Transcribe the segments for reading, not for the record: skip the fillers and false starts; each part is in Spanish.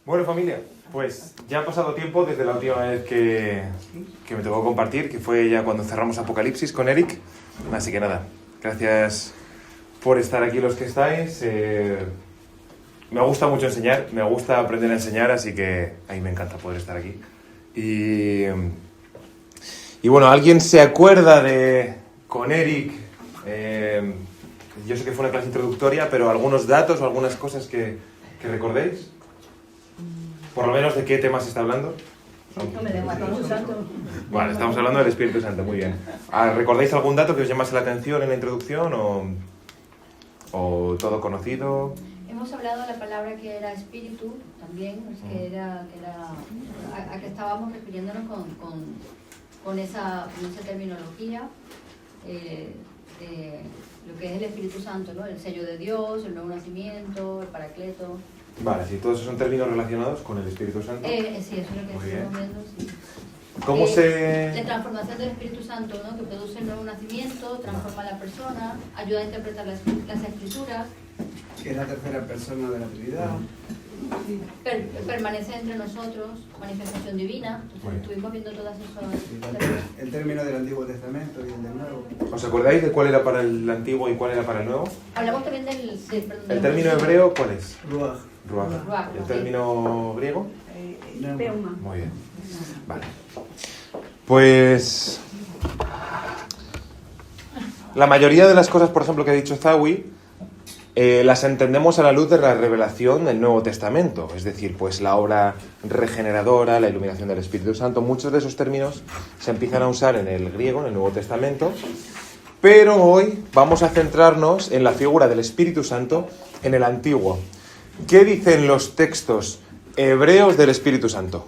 Bueno, familia, pues ya ha pasado tiempo desde la última vez que me tocó compartir, que fue ya cuando cerramos Apocalipsis con Eric. Así que nada, gracias por estar aquí los que estáis. Me gusta mucho enseñar, me gusta aprender a enseñar, así que a mí me encanta poder estar aquí. Y bueno, ¿alguien se acuerda de con Eric? Yo sé que fue una clase introductoria, pero algunos datos o algunas cosas que recordéis. Por lo menos, ¿de qué tema se está hablando? Vale, estamos hablando del Espíritu Santo, muy bien. ¿Recordáis algún dato que os llamase la atención en la introducción o todo conocido? Hemos hablado de la palabra que era espíritu también, que era a que estábamos refiriéndonos con esa terminología, lo que es el Espíritu Santo, ¿no? El sello de Dios, el nuevo nacimiento, el paracleto. Vale, sí, todos esos son términos relacionados con el Espíritu Santo. Sí, eso es lo que estamos viendo, sí. ¿Cómo se...? La transformación del Espíritu Santo, ¿no? Que produce el nuevo nacimiento, transforma a la persona, ayuda a interpretar las Escrituras. Que es la tercera persona de la Trinidad. Permanece entre nosotros, manifestación divina. Entonces, estuvimos viendo todas esas... El término del Antiguo Testamento y el del Nuevo. ¿Os acordáis de cuál era para el Antiguo y cuál era para el Nuevo? Hablamos también del... ¿El término hebreo cuál es? Ruach. Ruach. ¿El término griego? Peuma. Muy bien. Vale. Pues... la mayoría de las cosas, por ejemplo, que ha dicho Zawi, las entendemos a la luz de la revelación del Nuevo Testamento, es decir, pues la obra regeneradora, la iluminación del Espíritu Santo. Muchos de esos términos se empiezan a usar en el griego, en el Nuevo Testamento, pero hoy vamos a centrarnos en la figura del Espíritu Santo en el Antiguo. ¿Qué dicen los textos hebreos del Espíritu Santo?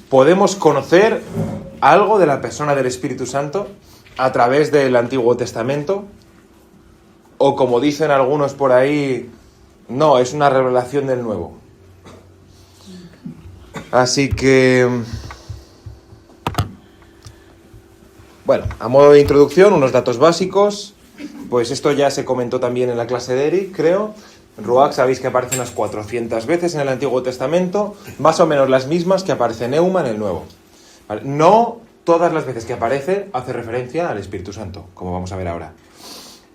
¿Podemos conocer algo de la persona del Espíritu Santo a través del Antiguo Testamento? O como dicen algunos por ahí, no, es una revelación del Nuevo. Así que, bueno, a modo de introducción, unos datos básicos. Pues esto ya se comentó también en la clase de Eric, creo. Ruach, sabéis que aparece unas 400 veces en el Antiguo Testamento, más o menos las mismas que aparece Neuma en el Nuevo. ¿Vale? No todas las veces que aparece hace referencia al Espíritu Santo, como vamos a ver ahora.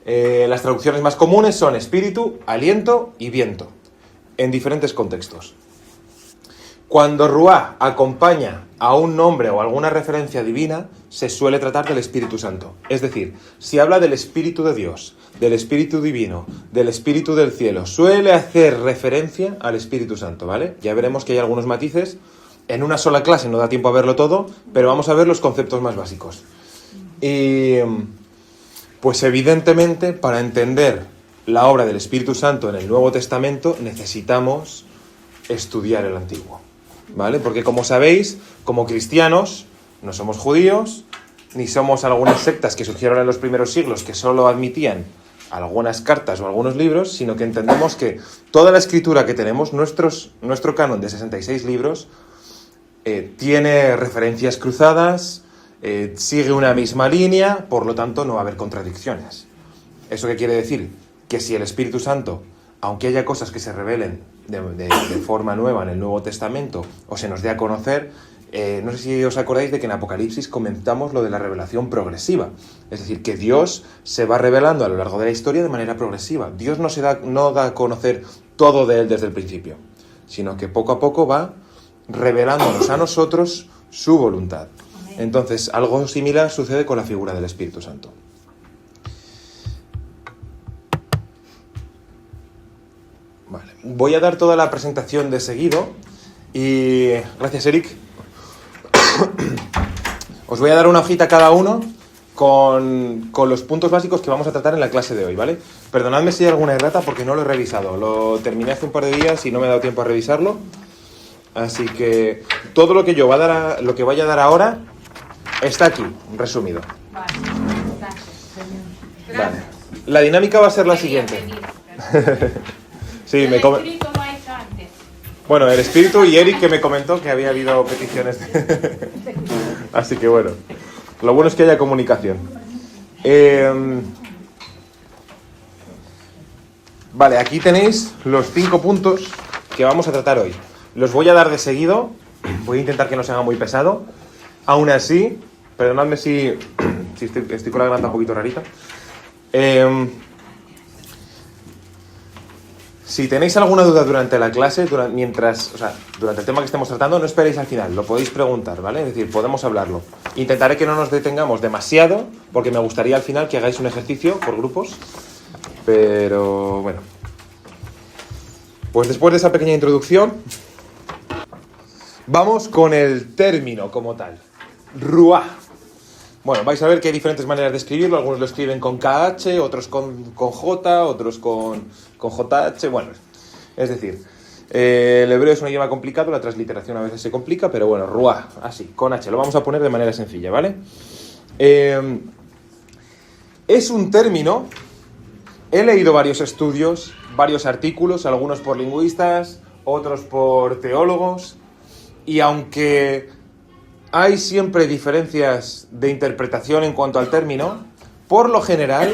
Las traducciones más comunes son espíritu, aliento y viento, en diferentes contextos. Cuando Ruach acompaña a un nombre o alguna referencia divina, se suele tratar del Espíritu Santo. Es decir, si habla del Espíritu de Dios, del Espíritu Divino, del Espíritu del Cielo, suele hacer referencia al Espíritu Santo, ¿vale? Ya veremos que hay algunos matices. En una sola clase no da tiempo a verlo todo, pero vamos a ver los conceptos más básicos. Y... pues evidentemente, para entender la obra del Espíritu Santo en el Nuevo Testamento, necesitamos estudiar el Antiguo, ¿vale? Porque como sabéis, como cristianos, no somos judíos, ni somos algunas sectas que surgieron en los primeros siglos que solo admitían algunas cartas o algunos libros, sino que entendemos que toda la escritura que tenemos, nuestro canon de 66 libros, tiene referencias cruzadas, sigue una misma línea, por lo tanto no va a haber contradicciones. ¿Eso qué quiere decir? Que si el Espíritu Santo, aunque haya cosas que se revelen de forma nueva en el Nuevo Testamento o se nos dé a conocer, no sé si os acordáis de que en Apocalipsis comentamos lo de la revelación progresiva. Es decir, que Dios se va revelando a lo largo de la historia de manera progresiva. Dios no da a conocer todo de Él desde el principio, sino que poco a poco va revelándonos a nosotros su voluntad. Entonces, algo similar sucede con la figura del Espíritu Santo. Vale. Voy a dar toda la presentación de seguido y... gracias, Eric. Os voy a dar una hojita a cada uno con los puntos básicos que vamos a tratar en la clase de hoy, ¿vale? Perdonadme si hay alguna errata porque no lo he revisado. Lo terminé hace un par de días y no me he dado tiempo a revisarlo. Así que todo lo que yo vaya a dar ahora está aquí, resumido. Vale, gracias. Vale. La dinámica va a ser la siguiente. Sí, bueno, el espíritu y Eric, que me comentó que había habido peticiones. Así que bueno, lo bueno es que haya comunicación. Vale, aquí tenéis los 5 puntos que vamos a tratar hoy. Los voy a dar de seguido. Voy a intentar que no se haga muy pesado. Aún así, perdonadme si estoy con la garganta un poquito rarita. Si tenéis alguna duda durante la clase, durante el tema que estemos tratando, no esperéis al final, lo podéis preguntar, ¿vale? Es decir, podemos hablarlo. Intentaré que no nos detengamos demasiado, porque me gustaría al final que hagáis un ejercicio por grupos, pero bueno. Pues después de esa pequeña introducción, vamos con el término como tal. Ruah. Bueno, vais a ver que hay diferentes maneras de escribirlo. Algunos lo escriben con KH, otros con J, otros con JH. Bueno, es decir, el hebreo es un idioma complicado, la transliteración a veces se complica, pero bueno, Ruah, así, con H. Lo vamos a poner de manera sencilla, ¿vale? Es un término. He leído varios estudios, varios artículos, algunos por lingüistas, otros por teólogos, y aunque hay siempre diferencias de interpretación en cuanto al término, por lo general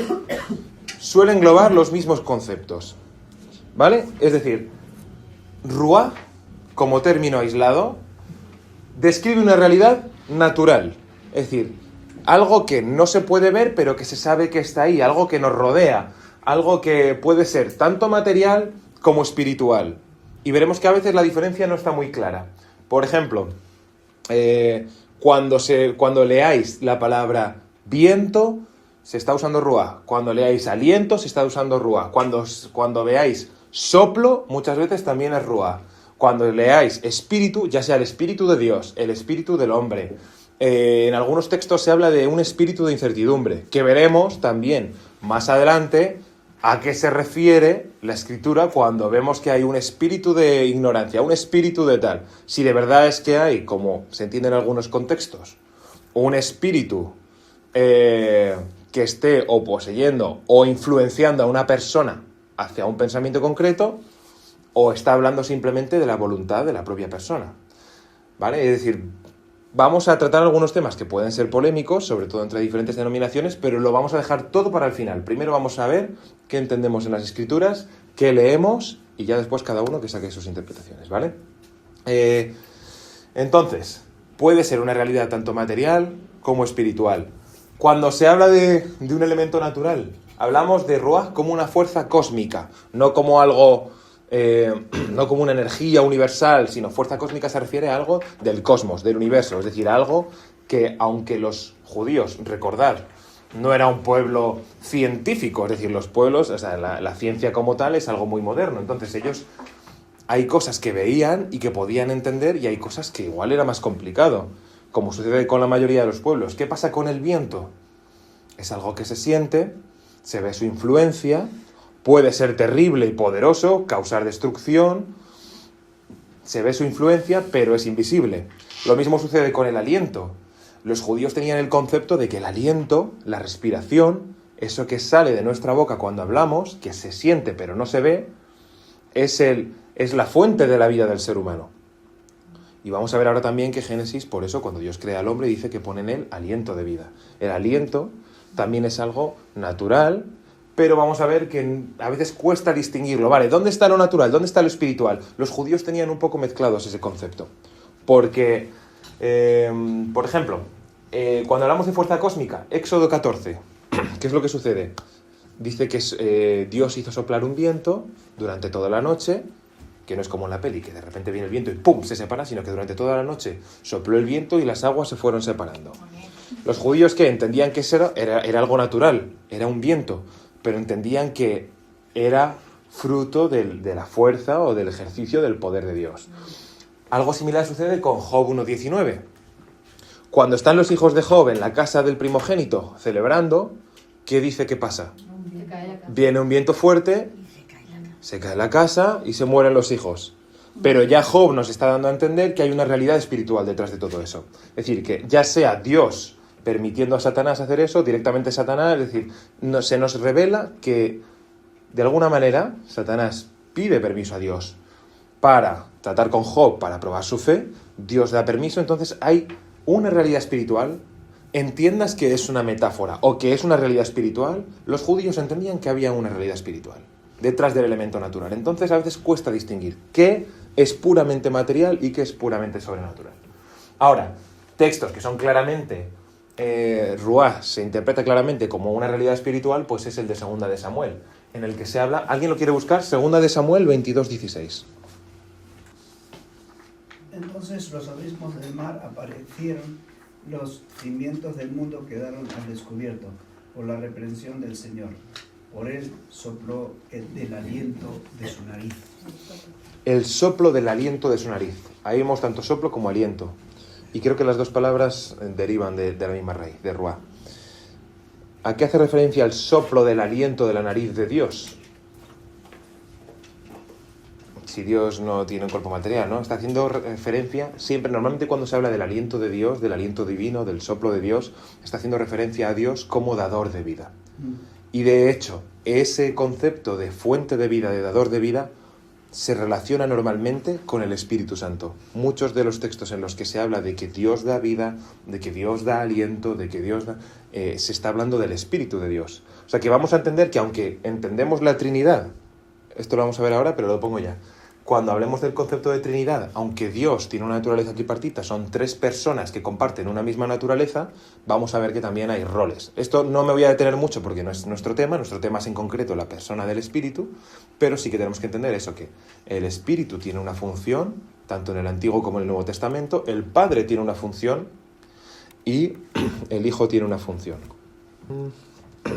suele englobar los mismos conceptos, ¿vale? Es decir, Ruah, como término aislado, describe una realidad natural, es decir, algo que no se puede ver pero que se sabe que está ahí, algo que nos rodea, algo que puede ser tanto material como espiritual. Y veremos que a veces la diferencia no está muy clara. Por ejemplo, cuando leáis la palabra viento, se está usando Ruah. Cuando leáis aliento, se está usando Ruah. Cuando veáis soplo, muchas veces también es Ruah. Cuando leáis espíritu, ya sea el espíritu de Dios, el espíritu del hombre. En algunos textos se habla de un espíritu de incertidumbre, que veremos también más adelante a qué se refiere la Escritura cuando vemos que hay un espíritu de ignorancia, un espíritu de tal. Si de verdad es que hay, como se entiende en algunos contextos, un espíritu que esté o poseyendo o influenciando a una persona hacia un pensamiento concreto, o está hablando simplemente de la voluntad de la propia persona, ¿vale? Es decir, vamos a tratar algunos temas que pueden ser polémicos, sobre todo entre diferentes denominaciones, pero lo vamos a dejar todo para el final. Primero vamos a ver qué entendemos en las Escrituras, qué leemos, y ya después cada uno que saque sus interpretaciones, ¿vale? Entonces, puede ser una realidad tanto material como espiritual. Cuando se habla de un elemento natural, hablamos de Ruah como una fuerza cósmica, no como algo... no como una energía universal, sino fuerza cósmica se refiere a algo del cosmos, del universo, es decir, a algo que, aunque los judíos, recordad, no era un pueblo científico, es decir, los pueblos, o sea, la ciencia como tal es algo muy moderno, entonces ellos, hay cosas que veían y que podían entender y hay cosas que igual era más complicado, como sucede con la mayoría de los pueblos. ¿Qué pasa con el viento? Es algo que se siente, se ve su influencia. Puede ser terrible y poderoso, causar destrucción, se ve su influencia, pero es invisible. Lo mismo sucede con el aliento. Los judíos tenían el concepto de que el aliento, la respiración, eso que sale de nuestra boca cuando hablamos, que se siente pero no se ve, es la fuente de la vida del ser humano. Y vamos a ver ahora también que Génesis, por eso, cuando Dios crea al hombre, dice que pone en él aliento de vida. El aliento también es algo natural, pero vamos a ver que a veces cuesta distinguirlo. Vale, ¿dónde está lo natural? ¿Dónde está lo espiritual? Los judíos tenían un poco mezclados ese concepto. Porque, por ejemplo, cuando hablamos de fuerza cósmica, Éxodo 14, ¿qué es lo que sucede? Dice que Dios hizo soplar un viento durante toda la noche, que no es como en la peli, que de repente viene el viento y ¡pum!, se separa, sino que durante toda la noche sopló el viento y las aguas se fueron separando. Los judíos, ¿qué? Entendían que eso era algo natural, era un viento, pero entendían que era fruto de la fuerza o del ejercicio del poder de Dios. Algo similar sucede con Job 1.19. Cuando están los hijos de Job en la casa del primogénito celebrando, ¿qué dice que pasa? Viene un viento fuerte, se cae la casa y se mueren los hijos. Pero ya Job nos está dando a entender que hay una realidad espiritual detrás de todo eso. Es decir, que ya sea Dios permitiendo a Satanás hacer eso, directamente Satanás, es decir, se nos revela que de alguna manera Satanás pide permiso a Dios para tratar con Job, para probar su fe, Dios da permiso, entonces hay una realidad espiritual. Entiendas que es una metáfora o que es una realidad espiritual, los judíos entendían que había una realidad espiritual. detrás del elemento natural. Entonces a veces cuesta distinguir qué es puramente material y qué es puramente sobrenatural. Ahora, textos que son claramente, Ruach se interpreta claramente como una realidad espiritual, pues es el de Segunda de Samuel, en el que se habla, ¿alguien lo quiere buscar? Segunda de Samuel 22:16. Entonces los abismos del mar aparecieron, los cimientos del mundo quedaron al descubierto por la reprensión del Señor. Por él sopló del aliento de su nariz. El soplo del aliento de su nariz. Ahí vemos tanto soplo como aliento. Y creo que las dos palabras derivan de la misma raíz, de Ruach. ¿A qué hace referencia el soplo del aliento de la nariz de Dios? Si Dios no tiene un cuerpo material, ¿no? Está haciendo referencia, siempre, normalmente cuando se habla del aliento de Dios, del aliento divino, del soplo de Dios, está haciendo referencia a Dios como dador de vida. Y de hecho, ese concepto de fuente de vida, de dador de vida, se relaciona normalmente con el Espíritu Santo. Muchos de los textos en los que se habla de que Dios da vida, de que Dios da aliento, de que Dios da... se está hablando del Espíritu de Dios. O sea que vamos a entender que aunque entendemos la Trinidad, esto lo vamos a ver ahora, pero lo pongo ya. Cuando hablemos del concepto de Trinidad, aunque Dios tiene una naturaleza tripartita, son tres personas que comparten una misma naturaleza, vamos a ver que también hay roles. Esto no me voy a detener mucho porque no es nuestro tema es en concreto la persona del Espíritu, pero sí que tenemos que entender eso, que el Espíritu tiene una función, tanto en el Antiguo como en el Nuevo Testamento, el Padre tiene una función y el Hijo tiene una función.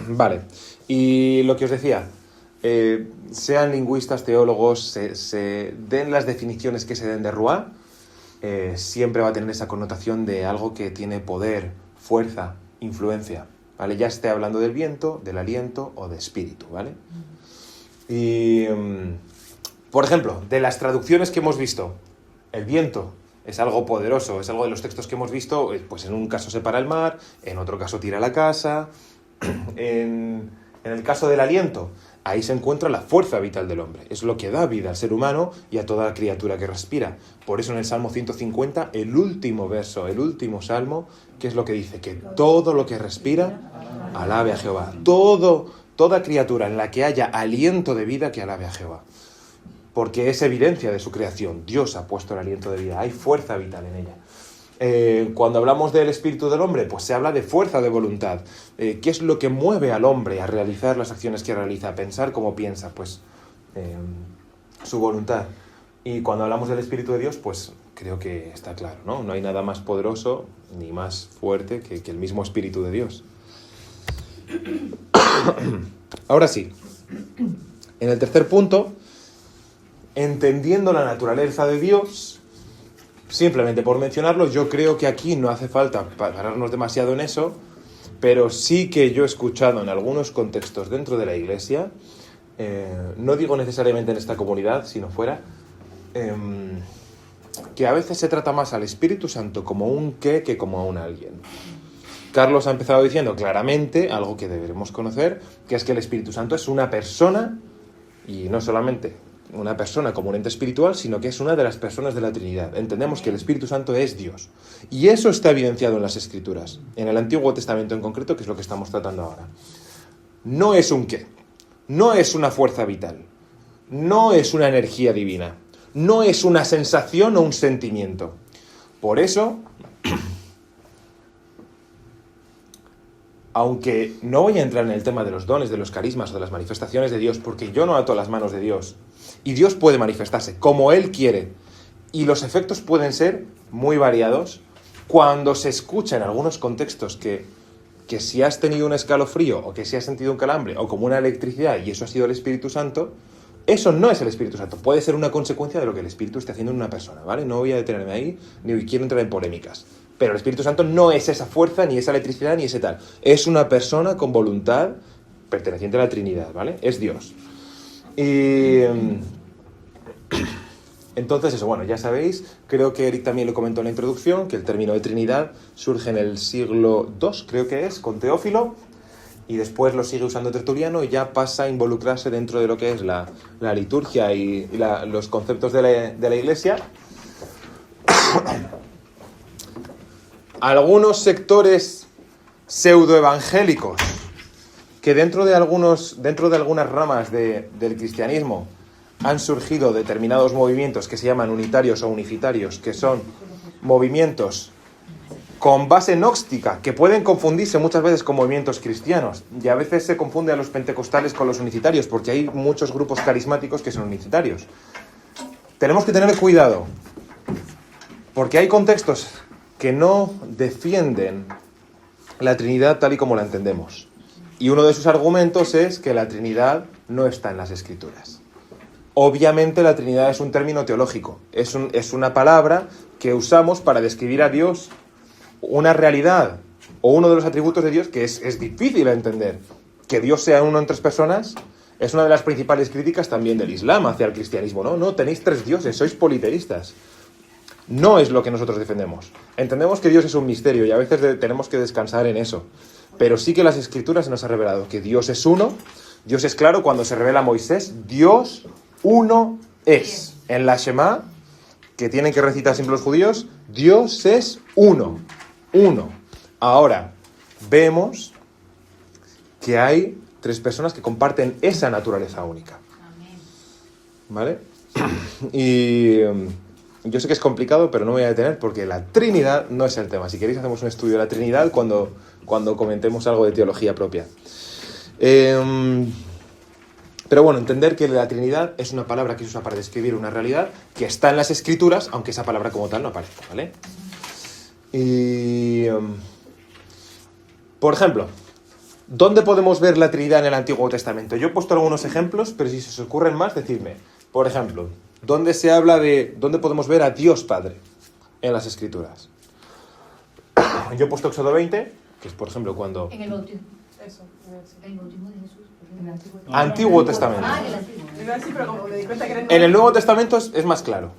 Vale, y lo que os decía... sean lingüistas, teólogos, se den las definiciones que se den de Ruach, siempre va a tener esa connotación de algo que tiene poder, fuerza, influencia, ¿vale? Ya esté hablando del viento, del aliento o de espíritu, ¿vale? Y, por ejemplo, de las traducciones que hemos visto, el viento es algo poderoso, es algo de los textos que hemos visto, pues en un caso separa el mar, en otro caso tira la casa, en el caso del aliento, ahí se encuentra la fuerza vital del hombre. Es lo que da vida al ser humano y a toda criatura que respira. Por eso en el Salmo 150, el último verso, el último salmo, ¿qué es lo que dice? Que todo lo que respira, alabe a Jehová. Toda criatura en la que haya aliento de vida, que alabe a Jehová. Porque es evidencia de su creación. Dios ha puesto el aliento de vida. Hay fuerza vital en ella. Cuando hablamos del espíritu del hombre, pues se habla de fuerza de voluntad. ¿Qué es lo que mueve al hombre a realizar las acciones que realiza, a pensar como piensa? Pues su voluntad. Y cuando hablamos del espíritu de Dios, pues creo que está claro, ¿no? No hay nada más poderoso ni más fuerte que el mismo espíritu de Dios. Ahora sí, en el tercer punto, entendiendo la naturaleza de Dios. Simplemente por mencionarlo, yo creo que aquí no hace falta pararnos demasiado en eso, pero sí que yo he escuchado en algunos contextos dentro de la Iglesia, no digo necesariamente en esta comunidad, sino fuera, que a veces se trata más al Espíritu Santo como un qué que como a un alguien. Carlos ha empezado diciendo claramente algo que deberemos conocer, que es que el Espíritu Santo es una persona, y no solamente una persona como un ente espiritual, sino que es una de las personas de la Trinidad. Entendemos que el Espíritu Santo es Dios. Y eso está evidenciado en las Escrituras, en el Antiguo Testamento en concreto, que es lo que estamos tratando ahora. No es un qué, no es una fuerza vital, no es una energía divina, no es una sensación o un sentimiento. Por eso, aunque no voy a entrar en el tema de los dones, de los carismas o de las manifestaciones de Dios, porque yo no ato las manos de Dios, y Dios puede manifestarse como Él quiere, y los efectos pueden ser muy variados. Cuando se escucha en algunos contextos que si has tenido un escalofrío, o que si has sentido un calambre, o como una electricidad, y eso ha sido el Espíritu Santo, eso no es el Espíritu Santo, puede ser una consecuencia de lo que el Espíritu esté haciendo en una persona, ¿vale? No voy a detenerme ahí, ni quiero entrar en polémicas. Pero el Espíritu Santo no es esa fuerza, ni esa electricidad, ni ese tal. Es una persona con voluntad perteneciente a la Trinidad, ¿vale? Es Dios. Y entonces eso, bueno, ya sabéis, creo que Eric también lo comentó en la introducción, que el término de Trinidad surge en el siglo II, creo que es, con Teófilo, y después lo sigue usando Tertuliano y ya pasa a involucrarse dentro de lo que es la liturgia y los conceptos de la Iglesia. Algunos sectores pseudoevangélicos que dentro de algunas ramas del cristianismo han surgido determinados movimientos que se llaman unitarios o unicitarios, que son movimientos con base gnóstica, que pueden confundirse muchas veces con movimientos cristianos, y a veces se confunde a los pentecostales con los unicitarios, porque hay muchos grupos carismáticos que son unicitarios. Tenemos que tener cuidado, porque hay contextos que no defienden la Trinidad tal y como la entendemos. Y uno de sus argumentos es que la Trinidad no está en las Escrituras. Obviamente la Trinidad es un término teológico, es una palabra que usamos para describir a Dios, una realidad o uno de los atributos de Dios que es difícil de entender. Que Dios sea uno en tres personas es una de las principales críticas también del Islam hacia el cristianismo. No, tenéis tres dioses, sois politeístas. No es lo que nosotros defendemos. Entendemos que Dios es un misterio y a veces tenemos que descansar en eso. Pero sí que las Escrituras nos han revelado que Dios es uno. Dios es claro cuando se revela a Moisés. Dios uno es. En la Shema, que tienen que recitar siempre los judíos, Dios es uno. Uno. Ahora, vemos que hay tres personas que comparten esa naturaleza única. ¿Vale? Y yo sé que es complicado, pero no me voy a detener porque la Trinidad no es el tema. Si queréis hacemos un estudio de la Trinidad cuando comentemos algo de teología propia. Pero bueno, entender que la Trinidad es una palabra que se usa para describir una realidad que está en las Escrituras, aunque esa palabra como tal no aparezca, ¿vale? Y, por ejemplo, ¿dónde podemos ver la Trinidad en el Antiguo Testamento? Yo he puesto algunos ejemplos, pero si se os ocurren más, decidme. Por ejemplo, ¿dónde podemos ver a Dios Padre en las Escrituras? Yo he puesto Éxodo 20, que es, por ejemplo, cuando... En el bautismo. Eso. El bautismo de Jesús. Antiguo Testamento. Ah, en el Antiguo. Iba así, pero como me di cuenta que era En el Nuevo Testamento es más claro.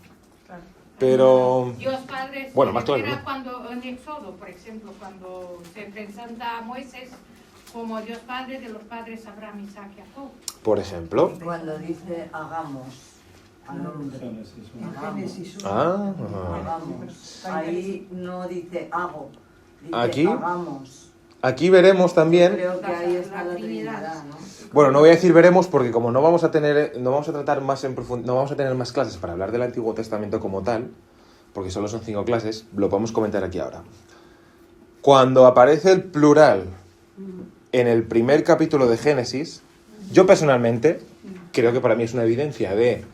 Claro. Pero... Dios Padre Bueno, se más claro, refiere ¿no? cuando en Éxodo, por ejemplo, cuando se presenta a Moisés como Dios Padre de los padres Abraham, Isaac y Jacob. Por ejemplo... Cuando dice hagamos al hombre. Génesis 1. Hagamos. Ahí no dice hago, dice Aquí. hagamos. Aquí veremos también... Creo que ahí está La la Trinidad. Trinidad, ¿no? Bueno, no voy a decir veremos porque como no vamos a tratar más en profundidad, no vamos a tener más clases para hablar del Antiguo Testamento como tal, porque solo son 5 clases, lo podemos comentar aquí ahora. Cuando aparece el plural en el primer capítulo de Génesis, yo personalmente creo que para mí es una evidencia de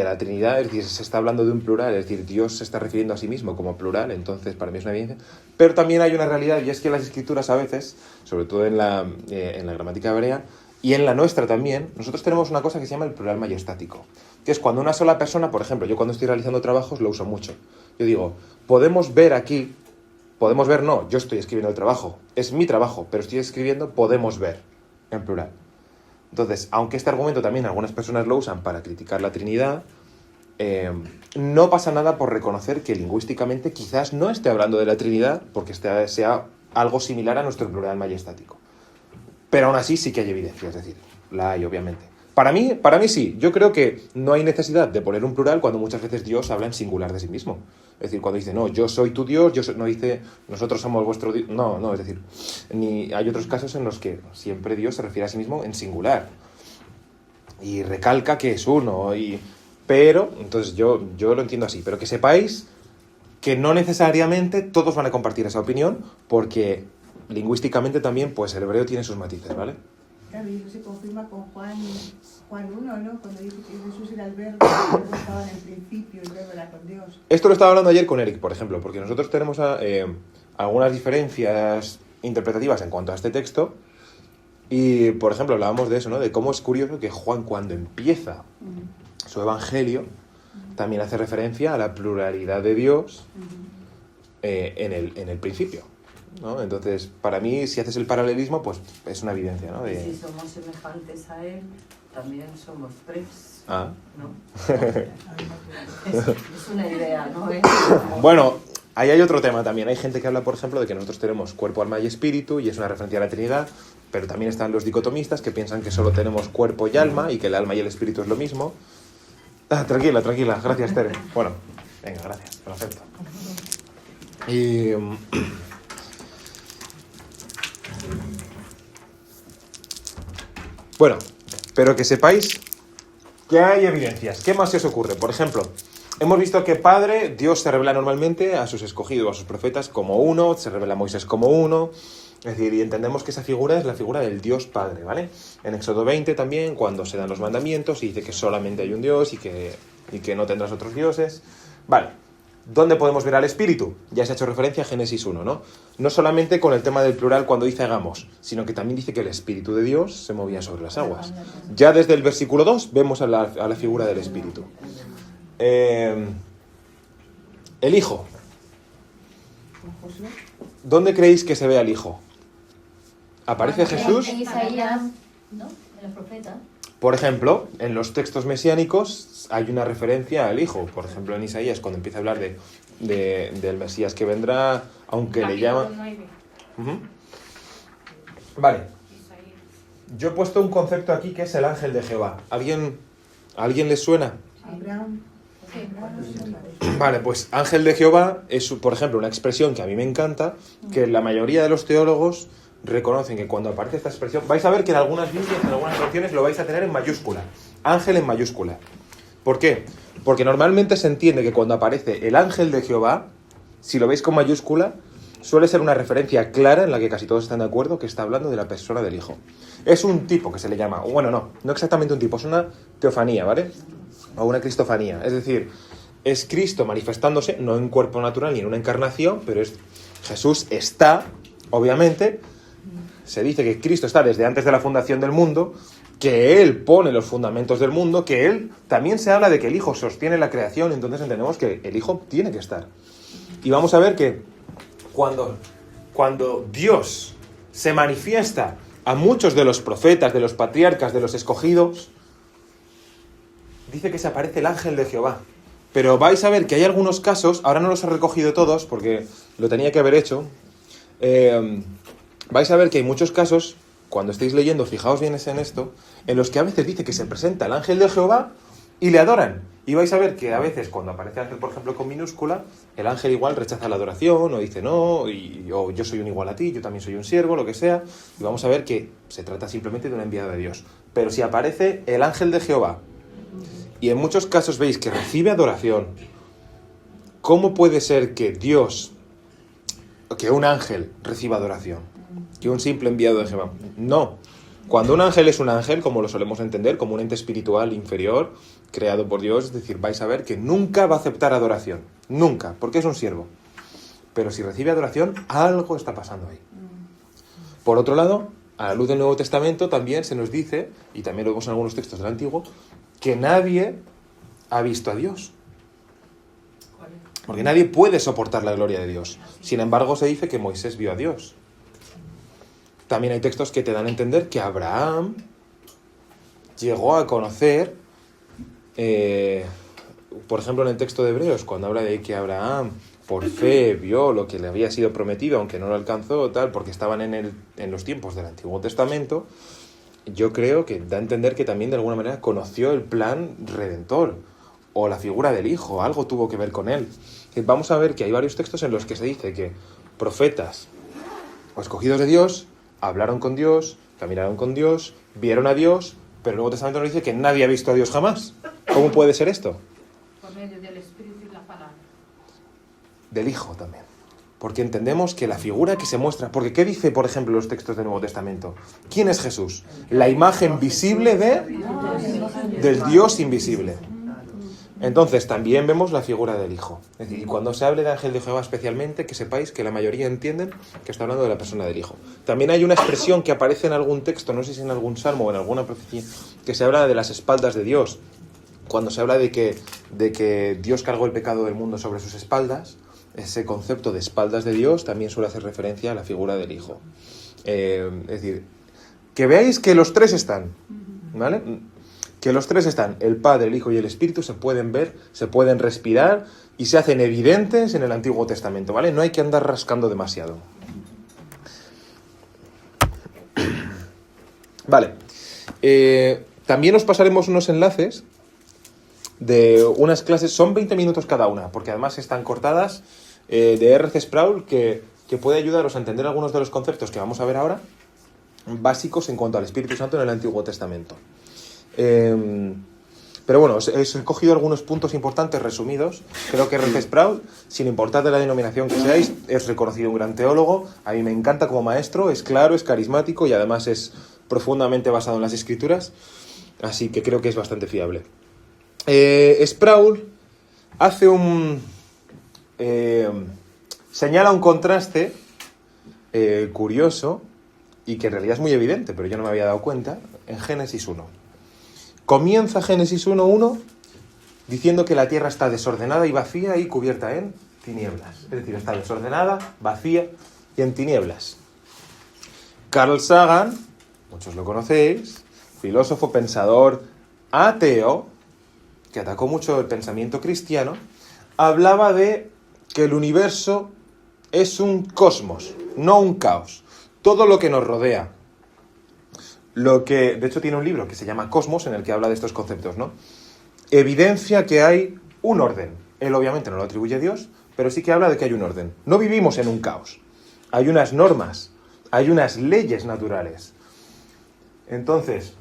la Trinidad, es decir, se está hablando de un plural, es decir, Dios se está refiriendo a sí mismo como plural, entonces para mí es una evidencia. Pero también hay una realidad, y es que las Escrituras a veces, sobre todo en la gramática hebrea, y en la nuestra también, nosotros tenemos una cosa que se llama el plural majestático, que es cuando una sola persona, por ejemplo, yo cuando estoy realizando trabajos lo uso mucho. Yo digo, podemos ver aquí, no, yo estoy escribiendo el trabajo, es mi trabajo, pero estoy escribiendo podemos ver, en plural. Entonces, aunque este argumento también algunas personas lo usan para criticar la Trinidad, no pasa nada por reconocer que lingüísticamente quizás no esté hablando de la Trinidad porque sea algo similar a nuestro plural majestático. Pero aún así sí que hay evidencia, es decir, la hay obviamente. Para mí sí, yo creo que no hay necesidad de poner un plural cuando muchas veces Dios habla en singular de sí mismo. Es decir, cuando dice, no, yo soy tu Dios, no dice, nosotros somos vuestro Dios. No, es decir, hay otros casos en los que siempre Dios se refiere a sí mismo en singular. Y recalca que es uno. Pero, entonces yo lo entiendo así. Pero que sepáis que no necesariamente todos van a compartir esa opinión, porque lingüísticamente también, pues el hebreo tiene sus matices, ¿vale? Claro, y eso se confirma con Juan 1, ¿no? Cuando dice que Jesús era el verbo, el verbo estaba en el principio, el verbo era con Dios. Esto lo estaba hablando ayer con Eric, por ejemplo, porque nosotros tenemos algunas diferencias interpretativas en cuanto a este texto. Y, por ejemplo, hablábamos de eso, ¿no? De cómo es curioso que Juan, cuando empieza su evangelio, también hace referencia a la pluralidad de Dios en el principio, ¿no? Entonces, para mí, si haces el paralelismo, pues es una evidencia, ¿no? Y si somos semejantes a él, también somos 3. Ah. ¿No? Es una idea, ¿no? Bueno, ahí hay otro tema también. Hay gente que habla, por ejemplo, de que nosotros tenemos cuerpo, alma y espíritu, y es una referencia a la Trinidad, pero también están los dicotomistas que piensan que solo tenemos cuerpo y alma, y que el alma y el espíritu es lo mismo. Tranquila, gracias, Tere. Bueno, venga, gracias, perfecto. Bueno, pero que sepáis que hay evidencias. ¿Qué más se os ocurre? Por ejemplo, hemos visto que Padre, Dios se revela normalmente a sus escogidos, a sus profetas como uno, se revela a Moisés como uno. Es decir, y entendemos que esa figura es la figura del Dios Padre, ¿vale? En Éxodo 20 también, cuando se dan los mandamientos, y dice que solamente hay un Dios y que no tendrás otros dioses. Vale, ¿dónde podemos ver al Espíritu? Ya se ha hecho referencia a Génesis 1, ¿no? No solamente con el tema del plural cuando dice hagamos, sino que también dice que el Espíritu de Dios se movía sobre las aguas. Ya desde el versículo 2 vemos a la figura del Espíritu. El Hijo. ¿Dónde creéis que se ve al Hijo? ¿Aparece Jesús? En Isaías, ¿no? En los profetas. Por ejemplo, en los textos mesiánicos hay una referencia al Hijo. Por ejemplo, en Isaías, cuando empieza a hablar del Mesías que vendrá, aunque le llama... 9, Ujú. Vale, Isaías. yo he puesto un concepto aquí que es el ángel de Jehová. ¿A alguien les suena? Abraham. Vale, pues ángel de Jehová es, por ejemplo, una expresión que a mí me encanta, que la mayoría de los teólogos reconocen que cuando aparece esta expresión, vais a ver que en algunas Biblias, en algunas traducciones lo vais a tener en mayúscula, ángel en mayúscula. ¿Por qué? Porque normalmente se entiende que cuando aparece el ángel de Jehová, si lo veis con mayúscula, suele ser una referencia clara en la que casi todos están de acuerdo que está hablando de la persona del Hijo. Es un tipo que se le llama, bueno, no exactamente un tipo, es una teofanía, ¿vale? O una cristofanía, es decir, es Cristo manifestándose, no en cuerpo natural ni en una encarnación, pero Jesús está, obviamente, se dice que Cristo está desde antes de la fundación del mundo, que Él pone los fundamentos del mundo, que Él también se habla de que el Hijo sostiene la creación, entonces entendemos que el Hijo tiene que estar. Y vamos a ver que cuando Dios se manifiesta a muchos de los profetas, de los patriarcas, de los escogidos, dice que se aparece el ángel de Jehová. Pero vais a ver que hay algunos casos, ahora no los he recogido todos porque lo tenía que haber hecho, vais a ver que hay muchos casos, cuando estéis leyendo, fijaos bien en esto, en los que a veces dice que se presenta el ángel de Jehová y le adoran. Y vais a ver que a veces cuando aparece ángel, por ejemplo, con minúscula, el ángel igual rechaza la adoración o dice no, o yo soy un igual a ti, yo también soy un siervo, lo que sea. Y vamos a ver que se trata simplemente de un enviado de Dios. Pero si aparece el ángel de Jehová, y en muchos casos veis que recibe adoración, ¿cómo puede ser que Dios, que un ángel reciba adoración? Que un simple enviado de Jehová. No. Cuando un ángel es un ángel, como lo solemos entender, como un ente espiritual inferior, creado por Dios, es decir, vais a ver que nunca va a aceptar adoración. Nunca, porque es un siervo. Pero si recibe adoración, algo está pasando ahí. Por otro lado, a la luz del Nuevo Testamento también se nos dice, y también lo vemos en algunos textos del Antiguo, que nadie ha visto a Dios. Porque nadie puede soportar la gloria de Dios. Sin embargo, se dice que Moisés vio a Dios. También hay textos que te dan a entender que Abraham llegó a conocer, por ejemplo, en el texto de Hebreos, cuando habla de que Abraham por fe vio lo que le había sido prometido, aunque no lo alcanzó, tal, porque estaban en los tiempos del Antiguo Testamento. Yo creo que da a entender que también de alguna manera conoció el plan redentor o la figura del Hijo, algo tuvo que ver con él. Vamos a ver que hay varios textos en los que se dice que profetas o escogidos de Dios hablaron con Dios, caminaron con Dios, vieron a Dios, pero el Nuevo Testamento nos dice que nadie ha visto a Dios jamás. ¿Cómo puede ser esto? Por medio del Espíritu y la palabra. Del Hijo también. Porque entendemos que la figura que se muestra... Porque ¿qué dice, por ejemplo, los textos del Nuevo Testamento? ¿Quién es Jesús? La imagen visible del Dios invisible. Entonces, también vemos la figura del Hijo. Es decir, y cuando se hable de ángel de Jehová especialmente, que sepáis que la mayoría entienden que está hablando de la persona del Hijo. También hay una expresión que aparece en algún texto, no sé si en algún salmo o en alguna profecía, que se habla de las espaldas de Dios. Cuando se habla de que Dios cargó el pecado del mundo sobre sus espaldas, ese concepto de espaldas de Dios también suele hacer referencia a la figura del Hijo. Es decir, que veáis que los tres están, ¿vale? Que los tres están, el Padre, el Hijo y el Espíritu, se pueden ver, se pueden respirar y se hacen evidentes en el Antiguo Testamento, ¿vale? No hay que andar rascando demasiado. Vale. También os pasaremos unos enlaces de unas clases, son 20 minutos cada una, porque además están cortadas, de R.C. Sproul, que puede ayudaros a entender algunos de los conceptos que vamos a ver ahora, básicos en cuanto al Espíritu Santo en el Antiguo Testamento. Pero bueno, os he cogido algunos puntos importantes resumidos. Creo que R.C. Sproul, sin importar de la denominación que seáis, es reconocido un gran teólogo. A mí me encanta como maestro, es claro, es carismático y además es profundamente basado en las Escrituras. Así que creo que es bastante fiable. Sproul hace señala un contraste curioso y que en realidad es muy evidente, pero yo no me había dado cuenta, en Génesis 1. Comienza Génesis 1:1 diciendo que la tierra está desordenada y vacía y cubierta en tinieblas. Es decir, está desordenada, vacía y en tinieblas. Carl Sagan, muchos lo conocéis, filósofo, pensador, ateo, que atacó mucho el pensamiento cristiano, hablaba de que el universo es un cosmos, no un caos. Todo lo que nos rodea, de hecho tiene un libro que se llama Cosmos, en el que habla de estos conceptos, ¿no? Evidencia que hay un orden. Él obviamente no lo atribuye a Dios, pero sí que habla de que hay un orden. No vivimos en un caos. Hay unas normas, hay unas leyes naturales. Entonces,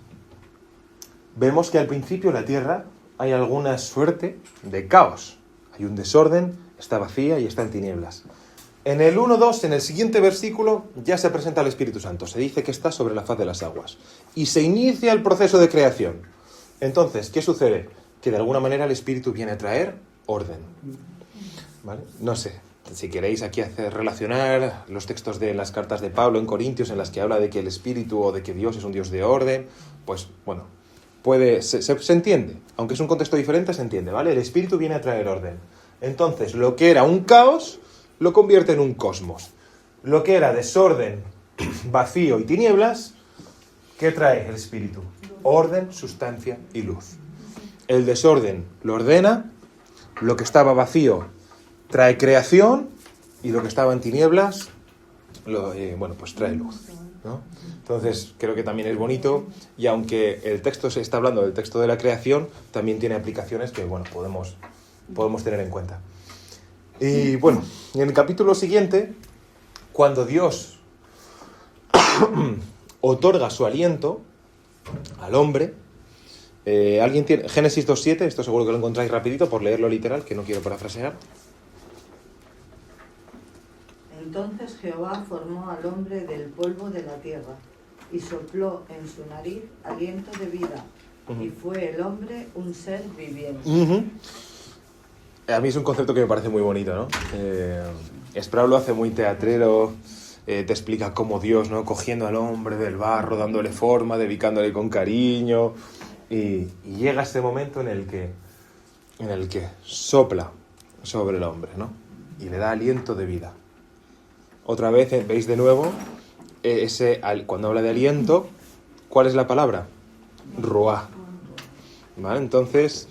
vemos que al principio la Tierra hay alguna suerte de caos. Hay un desorden, está vacía y está en tinieblas. En el 1:2, en el siguiente versículo, ya se presenta el Espíritu Santo. Se dice que está sobre la faz de las aguas. Y se inicia el proceso de creación. Entonces, ¿qué sucede? Que de alguna manera el Espíritu viene a traer orden. ¿Vale? No sé, si queréis aquí relacionar los textos de las cartas de Pablo en Corintios, en las que habla de que el Espíritu o de que Dios es un Dios de orden, pues bueno, se entiende. Aunque es un contexto diferente, se entiende, ¿vale? El Espíritu viene a traer orden. Entonces, lo que era un caos lo convierte en un cosmos. Lo que era desorden, vacío y tinieblas, ¿qué trae el Espíritu? Orden, sustancia y luz. El desorden lo ordena, lo que estaba vacío trae creación y lo que estaba en tinieblas, pues trae luz, ¿no? Entonces, creo que también es bonito, y aunque el texto se está hablando del texto de la creación, también tiene aplicaciones que, bueno, podemos tener en cuenta. Y bueno, en el capítulo siguiente, cuando Dios otorga su aliento al hombre, ¿alguien tiene Génesis 2:7? Esto seguro que lo encontráis rapidito por leerlo literal, que no quiero parafrasear. Entonces Jehová formó al hombre del polvo de la tierra y sopló en su nariz aliento de vida, y fue el hombre un ser viviente. A mí es un concepto que me parece muy bonito, ¿no? Sproul lo hace muy teatrero, te explica cómo Dios, ¿no? Cogiendo al hombre del barro, dándole forma, dedicándole con cariño, y llega ese momento en el que sopla sobre el hombre, ¿no? Y le da aliento de vida. Otra vez, veis de nuevo, cuando habla de aliento, ¿cuál es la palabra? Ruah. ¿Vale? Entonces,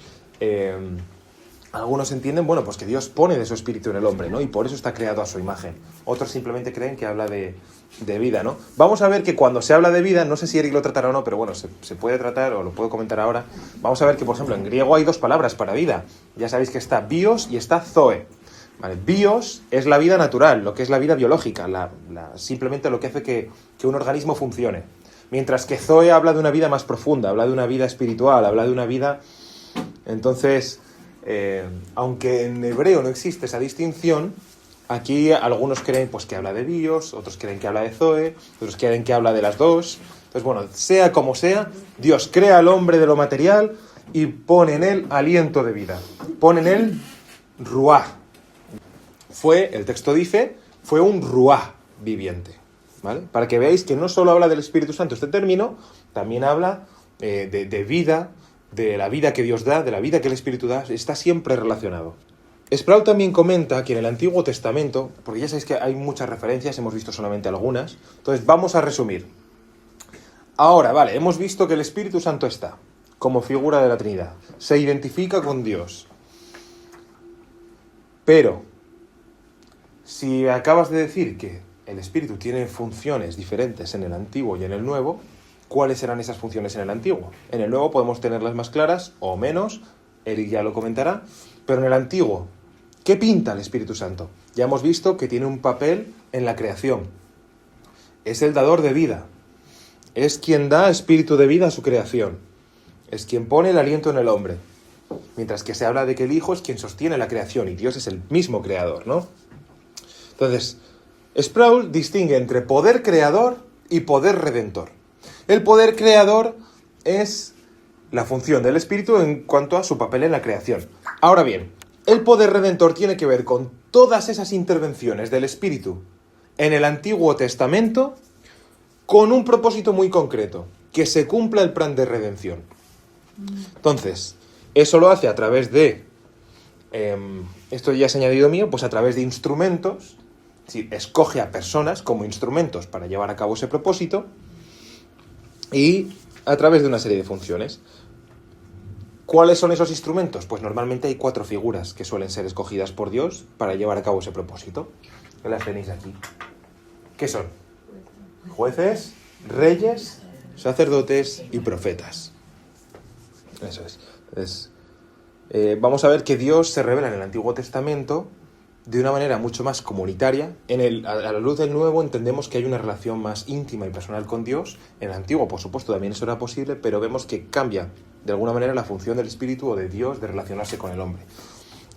algunos entienden, bueno, pues que Dios pone de su espíritu en el hombre, ¿no? Y por eso está creado a su imagen. Otros simplemente creen que habla de vida, ¿no? Vamos a ver que cuando se habla de vida, no sé si Eric lo tratará o no, pero bueno, se puede tratar, o lo puedo comentar ahora. Vamos a ver que, por ejemplo, en griego hay 2 palabras para vida. Ya sabéis que está bios y está zoe. ¿Vale? Bios es la vida natural, lo que es la vida biológica, simplemente lo que hace que un organismo funcione. Mientras que zoe habla de una vida más profunda, habla de una vida espiritual, habla de una vida... Entonces, aunque en hebreo no existe esa distinción, aquí algunos creen pues, que habla de bios, otros creen que habla de zoe, otros creen que habla de las dos. Entonces, bueno, sea como sea, Dios crea al hombre de lo material y pone en él aliento de vida. Pone en él ruah. El texto dice, fue un ruah viviente, ¿vale? Para que veáis que no solo habla del Espíritu Santo este término, también habla de vida, de la vida que Dios da, de la vida que el Espíritu da, está siempre relacionado. Sproul también comenta que en el Antiguo Testamento, porque ya sabéis que hay muchas referencias, hemos visto solamente algunas, entonces vamos a resumir. Ahora, vale, hemos visto que el Espíritu Santo está como figura de la Trinidad, se identifica con Dios, pero si acabas de decir que el Espíritu tiene funciones diferentes en el Antiguo y en el Nuevo, ¿cuáles serán esas funciones en el Antiguo? En el Nuevo podemos tenerlas más claras o menos, Eric ya lo comentará, pero en el Antiguo, ¿qué pinta el Espíritu Santo? Ya hemos visto que tiene un papel en la creación. Es el dador de vida. es quien da espíritu de vida a su creación, es quien pone el aliento en el hombre, mientras que se habla de que el Hijo es quien sostiene la creación y Dios es el mismo creador, ¿no? Entonces, Sproul distingue entre poder creador y poder redentor. El poder creador es la función del espíritu en cuanto a su papel en la creación. Ahora bien, el poder redentor tiene que ver con todas esas intervenciones del espíritu en el Antiguo Testamento con un propósito muy concreto, que se cumpla el plan de redención. Entonces, eso lo hace a través de, esto ya es añadido mío, pues a través de instrumentos, es decir, escoge a personas como instrumentos para llevar a cabo ese propósito y a través de una serie de funciones. ¿Cuáles son esos instrumentos? Pues normalmente hay 4 figuras que suelen ser escogidas por Dios para llevar a cabo ese propósito. Que las tenéis aquí. ¿Qué son? Jueces, reyes, sacerdotes y profetas. Eso es. Entonces, vamos a ver que Dios se revela en el Antiguo Testamento de una manera mucho más comunitaria. A la luz del Nuevo entendemos que hay una relación más íntima y personal con Dios. En el Antiguo, por supuesto, también eso era posible, pero vemos que cambia de alguna manera la función del Espíritu o de Dios de relacionarse con el hombre.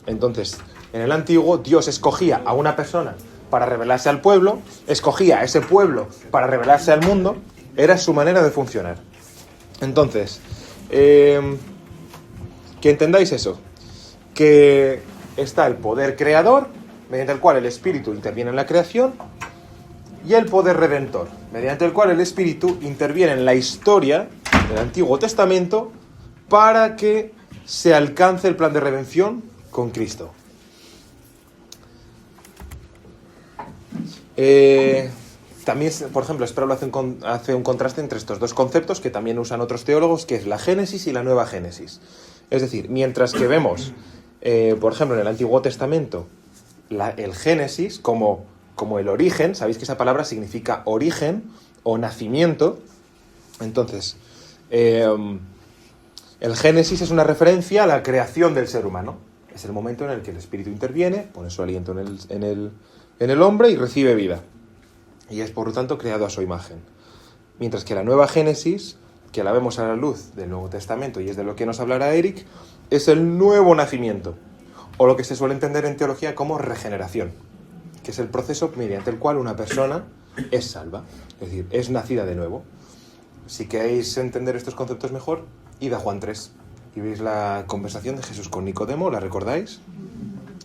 Entonces, en el Antiguo, Dios escogía a una persona para revelarse al pueblo, escogía a ese pueblo para revelarse al mundo, era su manera de funcionar. Entonces, que entendáis eso, que está el poder creador, mediante el cual el Espíritu interviene en la creación, y el poder redentor, mediante el cual el Espíritu interviene en la historia del Antiguo Testamento para que se alcance el plan de redención con Cristo. También, por ejemplo, Sproul hace un contraste entre estos dos conceptos que también usan otros teólogos, que es la Génesis y la Nueva Génesis. Es decir, mientras que vemos, por ejemplo, en el Antiguo Testamento, el Génesis como el origen, sabéis que esa palabra significa origen o nacimiento. Entonces, el Génesis es una referencia a la creación del ser humano. Es el momento en el que el Espíritu interviene, pone su aliento en el hombre y recibe vida. Y es, por lo tanto, creado a su imagen. Mientras que la Nueva Génesis, que la vemos a la luz del Nuevo Testamento, y es de lo que nos hablará Eric, es el nuevo nacimiento, o lo que se suele entender en teología como regeneración, que es el proceso mediante el cual una persona es salva, es decir, es nacida de nuevo. Si queréis entender estos conceptos mejor, id a Juan 3 y veis la conversación de Jesús con Nicodemo, ¿la recordáis?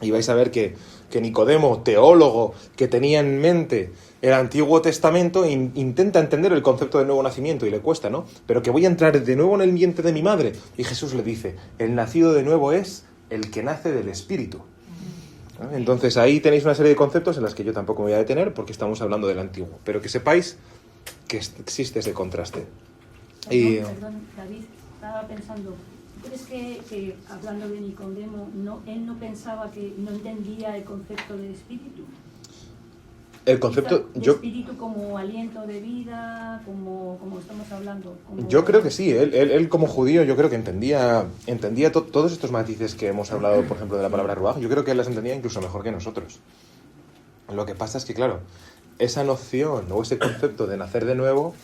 Y vais a ver que Nicodemo, teólogo, que tenía en mente el Antiguo Testamento, intenta entender el concepto de nuevo nacimiento y le cuesta, ¿no? Pero que voy a entrar de nuevo en el vientre de mi madre. Y Jesús le dice, el nacido de nuevo es el que nace del Espíritu. ¿No? Entonces ahí tenéis una serie de conceptos en los que yo tampoco me voy a detener porque estamos hablando del Antiguo. Pero que sepáis que existe ese contraste. Perdón, David, estaba pensando, ¿crees que hablando de Nicodemo, él no pensaba que no entendía el concepto de espíritu? El concepto... De espíritu como aliento de vida, como estamos hablando. Yo creo que sí, él como judío yo creo que entendía todos estos matices que hemos hablado, por ejemplo, de la palabra ruaj. Yo creo que él las entendía incluso mejor que nosotros. Lo que pasa es que, claro, esa noción o ese concepto de nacer de nuevo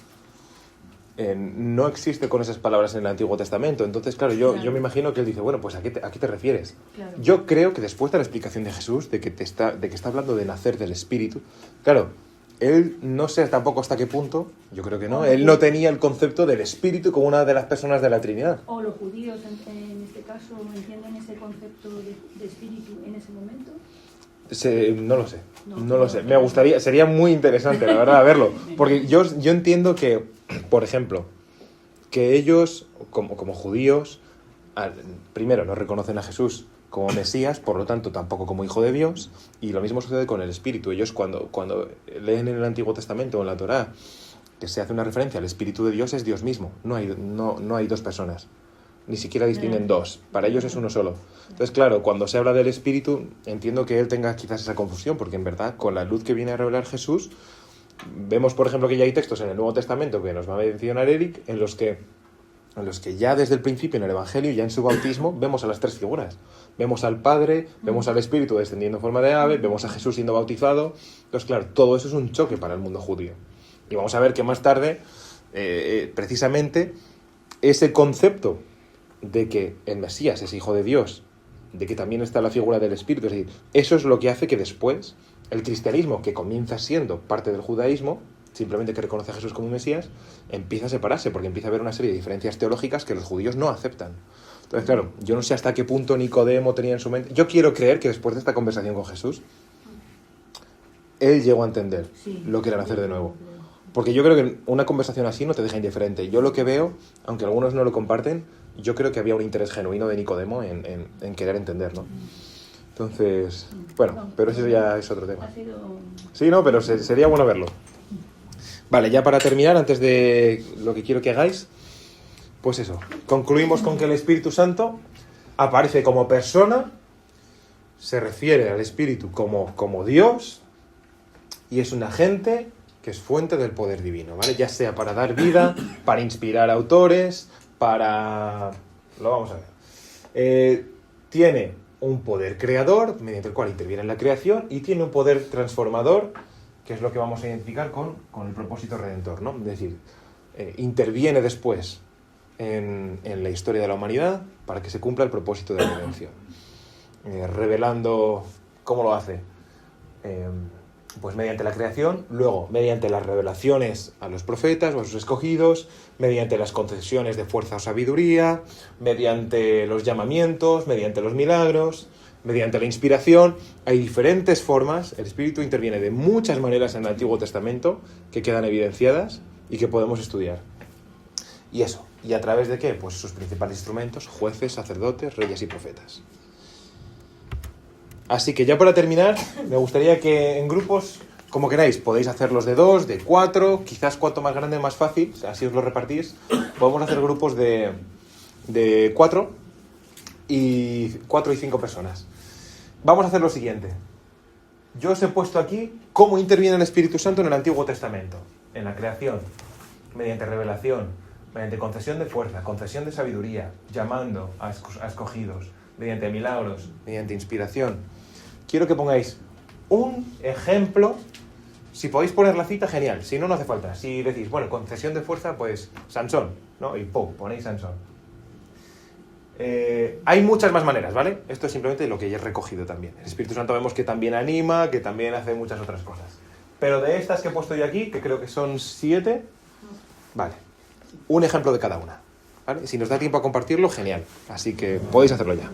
no existe con esas palabras en el Antiguo Testamento. Entonces, claro, yo me imagino que él dice, bueno, pues ¿a qué te refieres? Claro. Yo creo que después de la explicación de Jesús, de que está hablando de nacer del Espíritu, claro, él no sé tampoco hasta qué punto, yo creo que no, él no tenía el concepto del Espíritu como una de las personas de la Trinidad. ¿O los judíos, en este caso, no entienden ese concepto de espíritu en ese momento? No lo sé, no lo sé. Me gustaría, sería muy interesante, la verdad, verlo. Porque yo entiendo que, por ejemplo, que ellos, como judíos, primero no reconocen a Jesús como Mesías, por lo tanto tampoco como Hijo de Dios, y lo mismo sucede con el Espíritu. Ellos cuando leen en el Antiguo Testamento o en la Torá que se hace una referencia al Espíritu de Dios, es Dios mismo, no hay dos personas. Ni siquiera distinguen dos, para ellos es uno solo. Entonces, claro, cuando se habla del Espíritu, entiendo que él tenga quizás esa confusión, porque en verdad, con la luz que viene a revelar Jesús, vemos, por ejemplo, que ya hay textos en el Nuevo Testamento que nos va a mencionar Eric, en los que ya desde el principio en el Evangelio, ya en su bautismo, vemos a las tres figuras. Vemos al Padre, vemos al Espíritu descendiendo en forma de ave, vemos a Jesús siendo bautizado. Entonces, claro, todo eso es un choque para el mundo judío. Y vamos a ver que más tarde precisamente ese concepto de que el Mesías es hijo de Dios, de que también está la figura del Espíritu, es decir, eso es lo que hace que después el cristianismo, que comienza siendo parte del judaísmo, simplemente que reconoce a Jesús como un Mesías, empieza a separarse, porque empieza a haber una serie de diferencias teológicas que los judíos no aceptan. Entonces, claro, yo no sé hasta qué punto Nicodemo tenía en su mente... Yo quiero creer que después de esta conversación con Jesús, él llegó a entender lo que era nacer de nuevo. Porque yo creo que una conversación así no te deja indiferente. Yo lo que veo, aunque algunos no lo comparten, yo creo que había un interés genuino de Nicodemo en querer entender, ¿no? Entonces, bueno, pero eso ya es otro tema. Sí, no, pero sería bueno verlo. Vale, ya para terminar, antes de lo que quiero que hagáis, pues eso, concluimos con que el Espíritu Santo aparece como persona, se refiere al Espíritu como Dios, y es un agente que es fuente del poder divino, ¿vale? Ya sea para dar vida, para inspirar autores, para... Lo vamos a ver. Tiene un poder creador, mediante el cual interviene en la creación, y tiene un poder transformador, que es lo que vamos a identificar con el propósito redentor, ¿no? Es decir, interviene después en la historia de la humanidad para que se cumpla el propósito de la redención. Revelando, ¿cómo lo hace? Pues mediante la creación, luego mediante las revelaciones a los profetas o a sus escogidos, mediante las concesiones de fuerza o sabiduría, mediante los llamamientos, mediante los milagros, mediante la inspiración. Hay diferentes formas, el Espíritu interviene de muchas maneras en el Antiguo Testamento que quedan evidenciadas y que podemos estudiar. Y eso, ¿y a través de qué? Pues sus principales instrumentos, jueces, sacerdotes, reyes y profetas. Así que ya para terminar, me gustaría que en grupos, como queráis, podéis hacerlos de 2, de 4, quizás cuanto más grande más fácil, así os lo repartís. Podemos hacer grupos de 4 y 5 personas. Vamos a hacer lo siguiente. Yo os he puesto aquí cómo interviene el Espíritu Santo en el Antiguo Testamento, en la creación, mediante revelación, mediante concesión de fuerza, concesión de sabiduría, llamando a escogidos, mediante milagros, mediante inspiración. Quiero que pongáis un ejemplo. Si podéis poner la cita, genial. Si no, no hace falta. Si decís, bueno, concesión de fuerza, pues Sansón, ¿no? Y ¡pum! Ponéis Sansón. Hay muchas más maneras, ¿vale? Esto es simplemente lo que ya he recogido también. El Espíritu Santo vemos que también anima, que también hace muchas otras cosas. Pero de estas que he puesto yo aquí, que creo que son 7, vale, un ejemplo de cada una, ¿vale? Si nos da tiempo a compartirlo, genial. Así que podéis hacerlo ya.